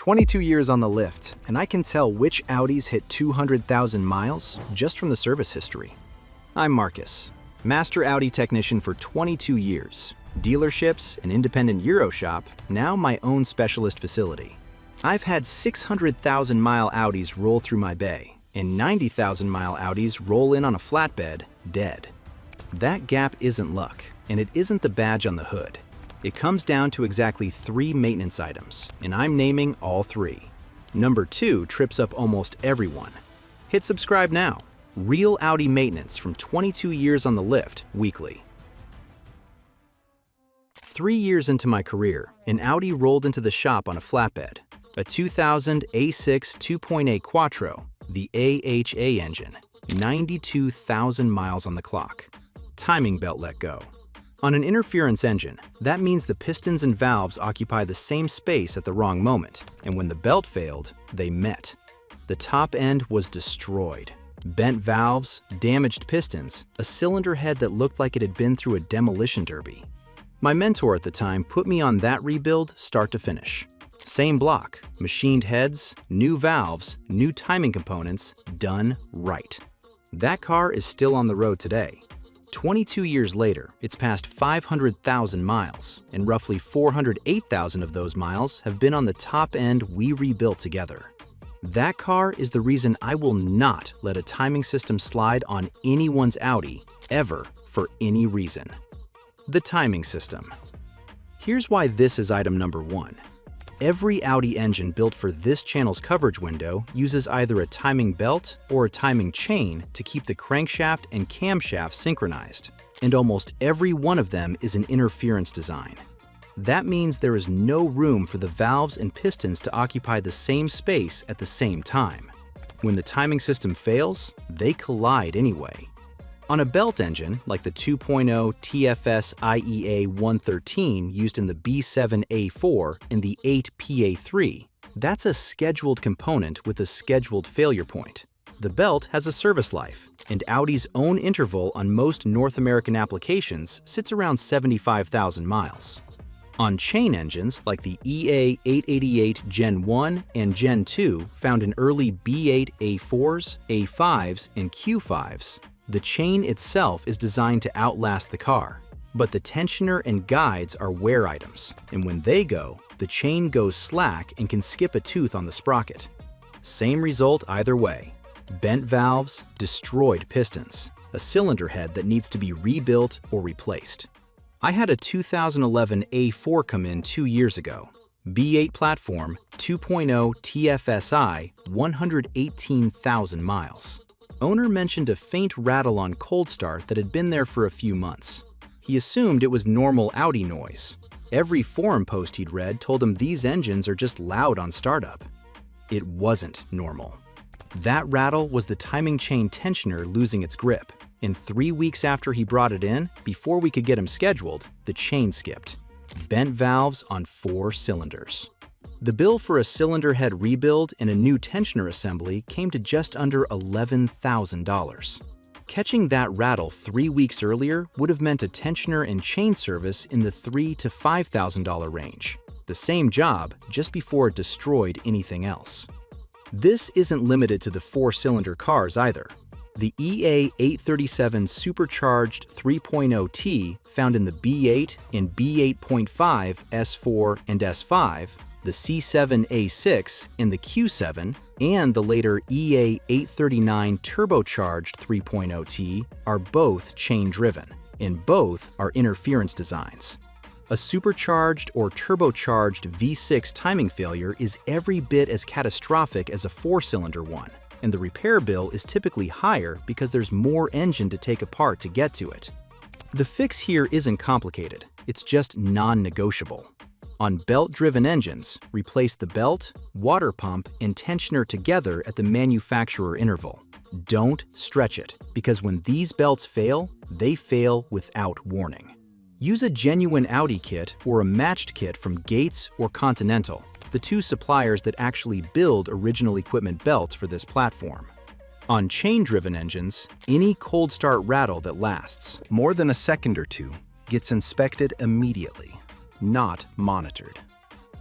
22 years on the lift, and I can tell which Audis hit 200,000 miles just from the service history. I'm Marcus, Master Audi Technician for 22 years, dealerships, an independent Euro shop, now my own specialist facility. I've had 600,000-mile Audis roll through my bay, and 90,000-mile Audis roll in on a flatbed, dead. That gap isn't luck, and it isn't the badge on the hood. It comes down to exactly 3 maintenance items, and I'm naming all 3. Number 2 trips up almost everyone. Hit subscribe now. Real Audi maintenance from 22 years on the lift, weekly. 3 years into my career, an Audi rolled into the shop on a flatbed. A 2000 A6 2.8 Quattro, the AHA engine, 92,000 miles on the clock. Timing belt let go. On an interference engine, that means the pistons and valves occupy the same space at the wrong moment, and when the belt failed, they met. The top end was destroyed. Bent valves, damaged pistons, a cylinder head that looked like it had been through a demolition derby. My mentor at the time put me on that rebuild start to finish. Same block, machined heads, new valves, new timing components, done right. That car is still on the road today. 22 years later, it's passed 500,000 miles, and roughly 408,000 of those miles have been on the top end we rebuilt together. That car is the reason I will not let a timing system slide on anyone's Audi, ever, for any reason. The timing system. Here's why this is item number 1. Every Audi engine built for this channel's coverage window uses either a timing belt or a timing chain to keep the crankshaft and camshaft synchronized, and almost every one of them is an interference design. That means there is no room for the valves and pistons to occupy the same space at the same time. When the timing system fails, they collide anyway. On a belt engine, like the 2.0 TFS IEA 113 used in the B7A4 and the 8PA3, that's a scheduled component with a scheduled failure point. The belt has a service life, and Audi's own interval on most North American applications sits around 75,000 miles. On chain engines like the EA888 Gen 1 and Gen 2 found in early B8 A4s, A5s, and Q5s, the chain itself is designed to outlast the car, but the tensioner and guides are wear items, and when they go, the chain goes slack and can skip a tooth on the sprocket. Same result either way. Bent valves, destroyed pistons, a cylinder head that needs to be rebuilt or replaced. I had a 2011 A4 come in 2 years ago. B8 platform, 2.0 TFSI, 118,000 miles. Owner mentioned a faint rattle on cold start that had been there for a few months. He assumed it was normal Audi noise. Every forum post he'd read told him these engines are just loud on startup. It wasn't normal. That rattle was the timing chain tensioner losing its grip, and 3 weeks after he brought it in, before we could get him scheduled, the chain skipped. Bent valves on 4 cylinders. The bill for a cylinder head rebuild and a new tensioner assembly came to just under $11,000. Catching that rattle 3 weeks earlier would have meant a tensioner and chain service in the $3,000 to $5,000 range. The same job, just before it destroyed anything else. This isn't limited to the 4-cylinder cars either. The EA837 supercharged 3.0T found in the B8 and B8.5 S4 and S5, the C7A6 and the Q7, and the later EA839 turbocharged 3.0T are both chain-driven, and both are interference designs. A supercharged or turbocharged V6 timing failure is every bit as catastrophic as a 4-cylinder one, and the repair bill is typically higher because there's more engine to take apart to get to it. The fix here isn't complicated, it's just non-negotiable. On belt-driven engines, replace the belt, water pump, and tensioner together at the manufacturer interval. Don't stretch it, because when these belts fail, they fail without warning. Use a genuine Audi kit or a matched kit from Gates or Continental, the 2 suppliers that actually build original equipment belts for this platform. On chain-driven engines, any cold start rattle that lasts more than a second or two gets inspected immediately, not monitored.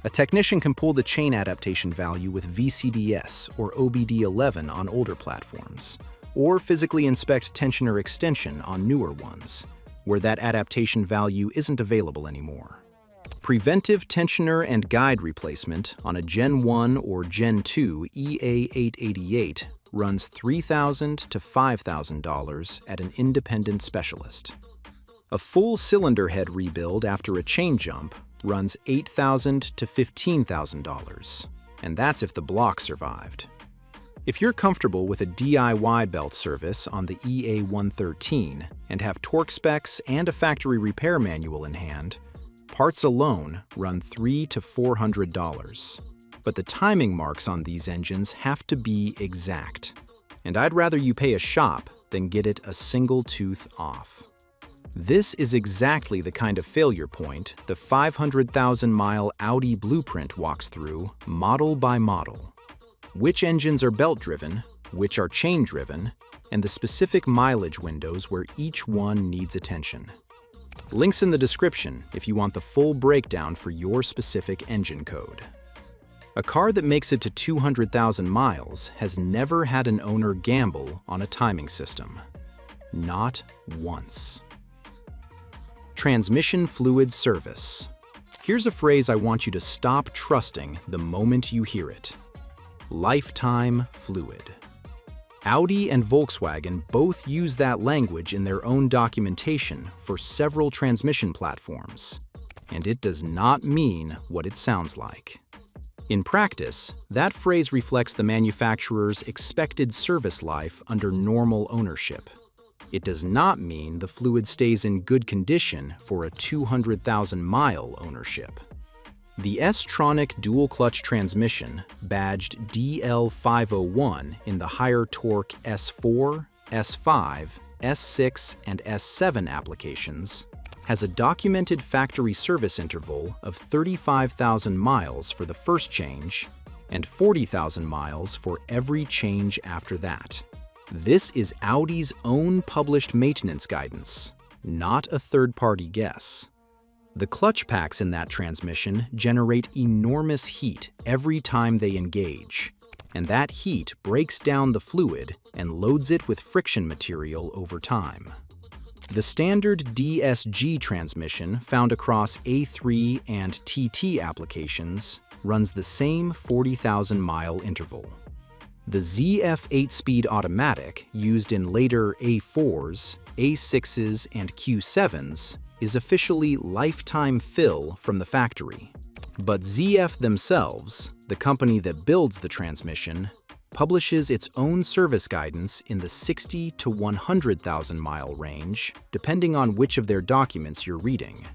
A technician can pull the chain adaptation value with VCDS or OBD11 on older platforms, or physically inspect tensioner extension on newer ones, where that adaptation value isn't available anymore. Preventive tensioner and guide replacement on a Gen 1 or Gen 2 EA888 runs $3,000 to $5,000 at an independent specialist. A full cylinder head rebuild after a chain jump runs $8,000 to $15,000, and that's if the block survived. If you're comfortable with a DIY belt service on the EA113 and have torque specs and a factory repair manual in hand, parts alone run $300 to $400. But the timing marks on these engines have to be exact, and I'd rather you pay a shop than get it a single tooth off. This is exactly the kind of failure point the 500,000-mile Audi blueprint walks through, model by model. Which engines are belt-driven, which are chain-driven, and the specific mileage windows where each one needs attention. Links in the description if you want the full breakdown for your specific engine code. A car that makes it to 200,000 miles has never had an owner gamble on a timing system. Not once. Transmission fluid service. Here's a phrase I want you to stop trusting the moment you hear it. Lifetime fluid. Audi and Volkswagen both use that language in their own documentation for several transmission platforms, and it does not mean what it sounds like. In practice, that phrase reflects the manufacturer's expected service life under normal ownership. It does not mean the fluid stays in good condition for a 200,000-mile ownership. The S-tronic dual-clutch transmission, badged DL501 in the higher torque S4, S5, S6, and S7 applications, has a documented factory service interval of 35,000 miles for the first change and 40,000 miles for every change after that. This is Audi's own published maintenance guidance, not a third-party guess. The clutch packs in that transmission generate enormous heat every time they engage, and that heat breaks down the fluid and loads it with friction material over time. The standard DSG transmission found across A3 and TT applications runs the same 40,000-mile interval. The ZF 8-speed automatic used in later A4s, A6s, and Q7s is officially lifetime fill from the factory. But ZF themselves, the company that builds the transmission, publishes its own service guidance in the 60 to 100,000 mile range, depending on which of their documents you're reading.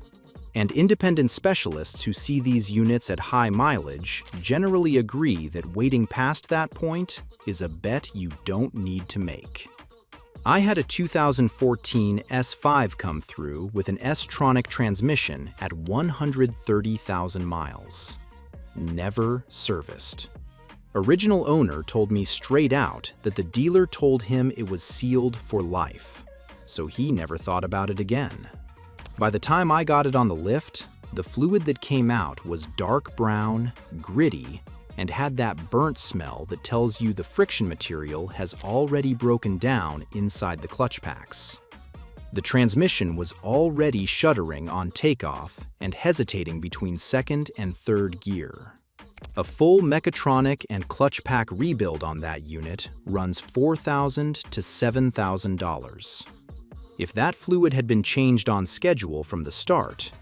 And independent specialists who see these units at high mileage generally agree that waiting past that point is a bet you don't need to make. I had a 2014 S5 come through with an S-tronic transmission at 130,000 miles. Never serviced. Original owner told me straight out that the dealer told him it was sealed for life, so he never thought about it again. By the time I got it on the lift, the fluid that came out was dark brown, gritty, and had that burnt smell that tells you the friction material has already broken down inside the clutch packs. The transmission was already shuddering on takeoff and hesitating between second and third gear. A full mechatronic and clutch pack rebuild on that unit runs $4,000 to $7,000. If that fluid had been changed on schedule from the start,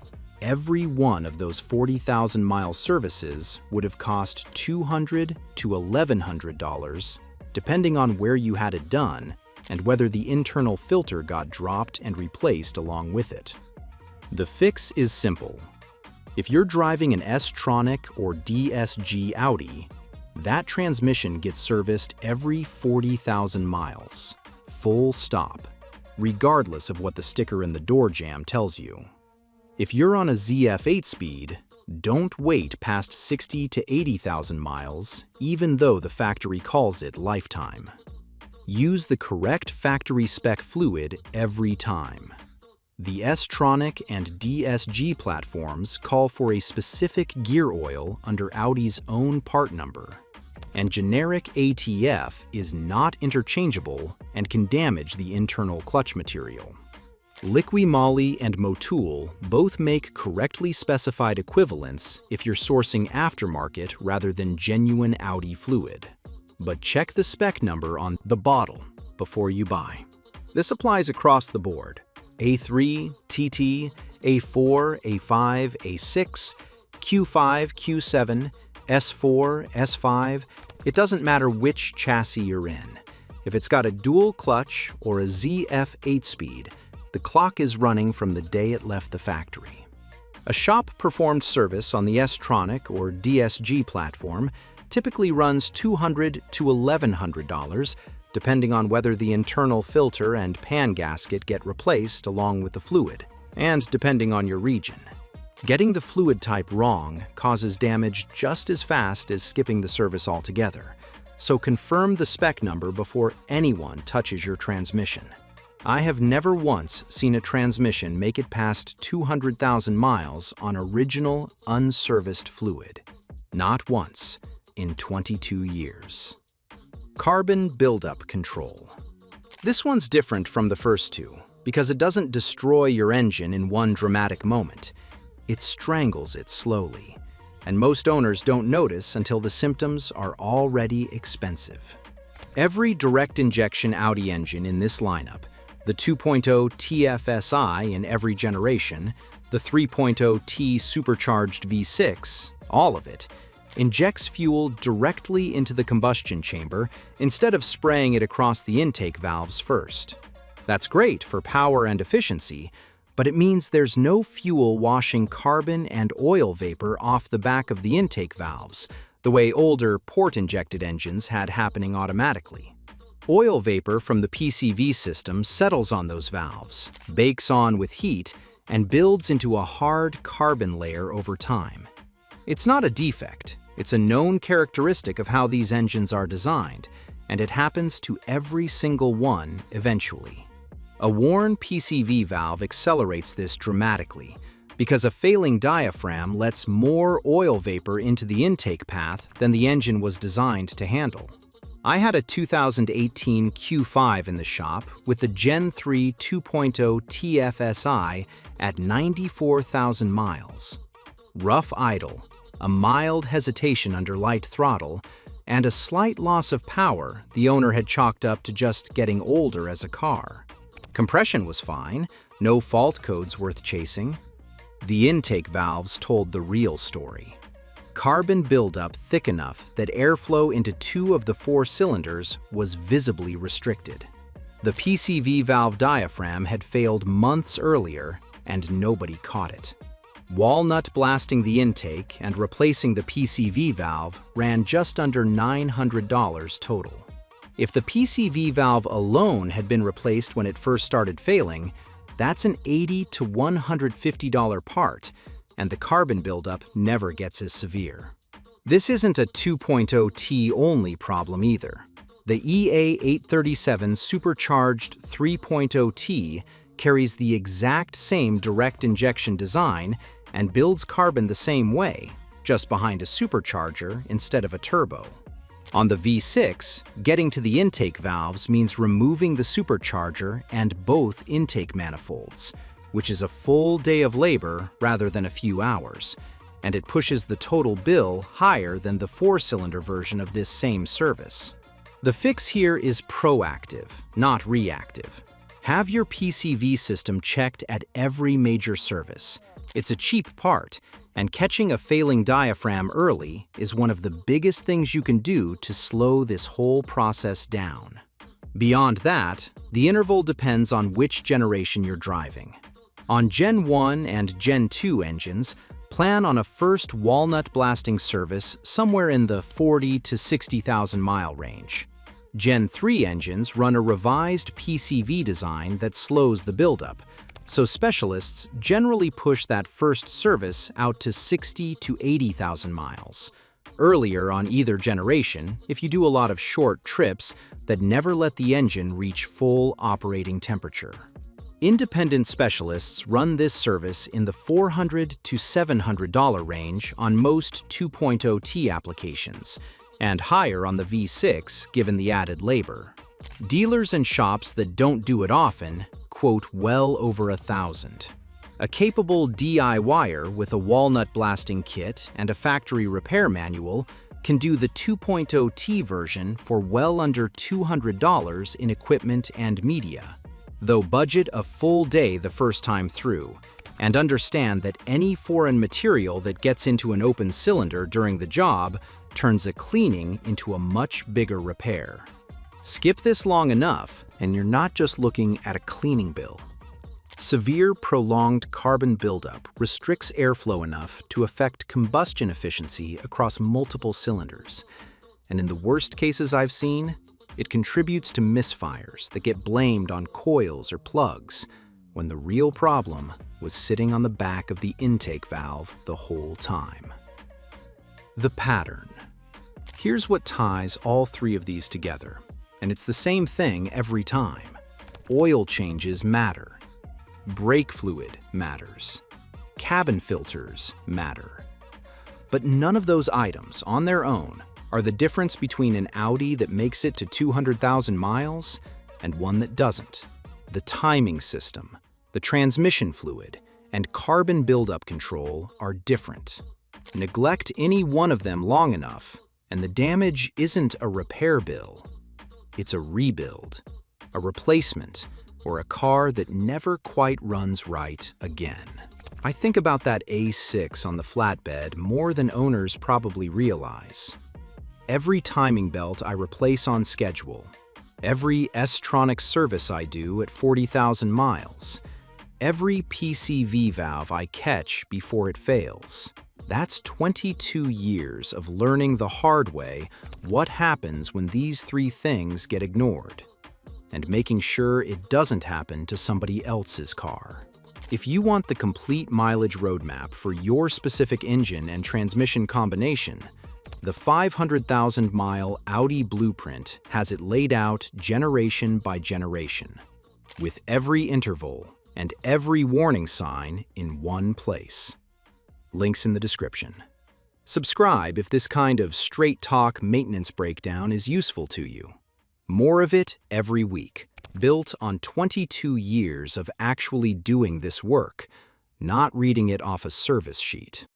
every one of those 40,000-mile services would have cost $200 to $1,100, depending on where you had it done and whether the internal filter got dropped and replaced along with it. The fix is simple. If you're driving an S-tronic or DSG Audi, that transmission gets serviced every 40,000 miles, full stop, regardless of what the sticker in the door jamb tells you. If you're on a ZF 8-speed, don't wait past 60 to 80,000 miles, even though the factory calls it lifetime. Use the correct factory spec fluid every time. The S-tronic and DSG platforms call for a specific gear oil under Audi's own part number, and generic ATF is not interchangeable and can damage the internal clutch material. Liqui Moly and Motul both make correctly specified equivalents if you're sourcing aftermarket rather than genuine Audi fluid. But check the spec number on the bottle before you buy. This applies across the board. A3, TT, A4, A5, A6, Q5, Q7, S4, S5, it doesn't matter which chassis you're in. If it's got a dual clutch or a ZF 8-speed, the clock is running from the day it left the factory. A shop-performed service on the S-tronic or DSG platform typically runs $200 to $1,100, depending on whether the internal filter and pan gasket get replaced along with the fluid, and depending on your region. Getting the fluid type wrong causes damage just as fast as skipping the service altogether, so confirm the spec number before anyone touches your transmission. I have never once seen a transmission make it past 200,000 miles on original, unserviced fluid. Not once in 22 years. Carbon buildup control. This one's different from the first two because it doesn't destroy your engine in one dramatic moment. It strangles it slowly, and most owners don't notice until the symptoms are already expensive. Every direct injection Audi engine in this lineup, the 2.0 TFSI in every generation, the 3.0 T supercharged V6, all of it, injects fuel directly into the combustion chamber instead of spraying it across the intake valves first. That's great for power and efficiency, but it means there's no fuel washing carbon and oil vapor off the back of the intake valves, the way older port-injected engines had happening automatically. Oil vapor from the PCV system settles on those valves, bakes on with heat, and builds into a hard carbon layer over time. It's not a defect. It's a known characteristic of how these engines are designed, and it happens to every single one eventually. A worn PCV valve accelerates this dramatically because a failing diaphragm lets more oil vapor into the intake path than the engine was designed to handle. I had a 2018 Q5 in the shop with the Gen 3 2.0 TFSI at 94,000 miles. Rough idle, a mild hesitation under light throttle, and a slight loss of power the owner had chalked up to just getting older as a car. Compression was fine, no fault codes worth chasing. The intake valves told the real story. Carbon buildup thick enough that airflow into 2 of the 4 cylinders was visibly restricted. The PCV valve diaphragm had failed months earlier, and nobody caught it. Walnut blasting the intake and replacing the PCV valve ran just under $900 total. If the PCV valve alone had been replaced when it first started failing, that's an $80 to $150 part, and the carbon buildup never gets as severe. This isn't a 2.0 T only problem either. The EA837 supercharged 3.0 T carries the exact same direct injection design and builds carbon the same way, just behind a supercharger instead of a turbo. On the V6, getting to the intake valves means removing the supercharger and both intake manifolds, which is a full day of labor rather than a few hours, and it pushes the total bill higher than the 4-cylinder version of this same service. The fix here is proactive, not reactive. Have your PCV system checked at every major service. It's a cheap part, and catching a failing diaphragm early is one of the biggest things you can do to slow this whole process down. Beyond that, the interval depends on which generation you're driving. On Gen 1 and Gen 2 engines, plan on a first walnut blasting service somewhere in the 40 to 60,000 mile range. Gen 3 engines run a revised PCV design that slows the buildup, so specialists generally push that first service out to 60 to 80,000 miles. Earlier on either generation, if you do a lot of short trips that never let the engine reach full operating temperature. Independent specialists run this service in the $400 to $700 range on most 2.0T applications, and higher on the V6 given the added labor. Dealers and shops that don't do it often quote well over $1,000. A capable DIYer with a walnut blasting kit and a factory repair manual can do the 2.0T version for well under $200 in equipment and media. Though budget a full day the first time through, and understand that any foreign material that gets into an open cylinder during the job turns a cleaning into a much bigger repair. Skip this long enough, and you're not just looking at a cleaning bill. Severe prolonged carbon buildup restricts airflow enough to affect combustion efficiency across multiple cylinders, and in the worst cases I've seen, it contributes to misfires that get blamed on coils or plugs, when the real problem was sitting on the back of the intake valve the whole time. The pattern. Here's what ties all three of these together, and it's the same thing every time. Oil changes matter. Brake fluid matters. Cabin filters matter. But none of those items on their own are the difference between an Audi that makes it to 200,000 miles and one that doesn't. The timing system, the transmission fluid, and carbon buildup control are different. Neglect any one of them long enough, and the damage isn't a repair bill. It's a rebuild, a replacement, or a car that never quite runs right again. I think about that A6 on the flatbed more than owners probably realize. Every timing belt I replace on schedule, every S-tronic service I do at 40,000 miles, every PCV valve I catch before it fails. That's 22 years of learning the hard way what happens when these three things get ignored, and making sure it doesn't happen to somebody else's car. If you want the complete mileage roadmap for your specific engine and transmission combination, the 500,000-mile Audi blueprint has it laid out generation by generation, with every interval and every warning sign in one place. Links in the description. Subscribe if this kind of straight-talk maintenance breakdown is useful to you. More of it every week, built on 22 years of actually doing this work, not reading it off a service sheet.